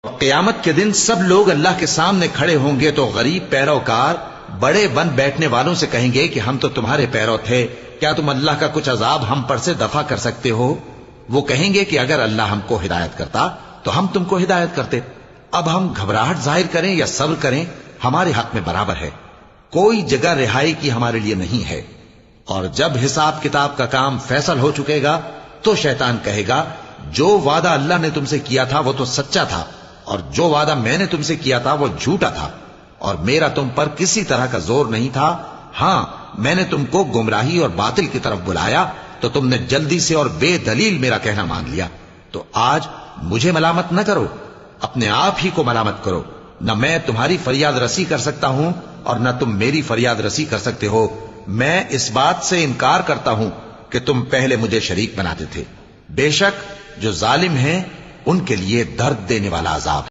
قیامت کے دن سب لوگ اللہ کے سامنے کھڑے ہوں گے تو غریب پیروکار بڑے بن بیٹھنے والوں سے کہیں گے کہ ہم تو تمہارے پیرو تھے، کیا تم اللہ کا کچھ عذاب ہم پر سے دفع کر سکتے ہو؟ وہ کہیں گے کہ اگر اللہ ہم کو ہدایت کرتا تو ہم تم کو ہدایت کرتے۔ اب ہم گھبراہٹ ظاہر کریں یا صبر کریں ہمارے حق میں برابر ہے، کوئی جگہ رہائی کی ہمارے لیے نہیں ہے۔ اور جب حساب کتاب کا کام فیصل ہو چکے گا تو شیطان کہے گا جو وعدہ اللہ نے تم سے کیا تھا وہ تو سچا تھا، اور جو وعدہ میں نے تم سے کیا تھا وہ جھوٹا تھا، اور میرا تم پر کسی طرح کا زور نہیں تھا۔ ہاں، میں نے تم کو گمراہی اور باطل کی طرف بلایا تو تم نے جلدی سے اور بے دلیل میرا کہنا مان لیا۔ تو آج مجھے ملامت نہ کرو، اپنے آپ ہی کو ملامت کرو۔ نہ میں تمہاری فریاد رسی کر سکتا ہوں اور نہ تم میری فریاد رسی کر سکتے ہو۔ میں اس بات سے انکار کرتا ہوں کہ تم پہلے مجھے شریک بناتے تھے۔ بے شک جو ظالم ہیں ان کے لیے درد دینے والا عذاب ہے۔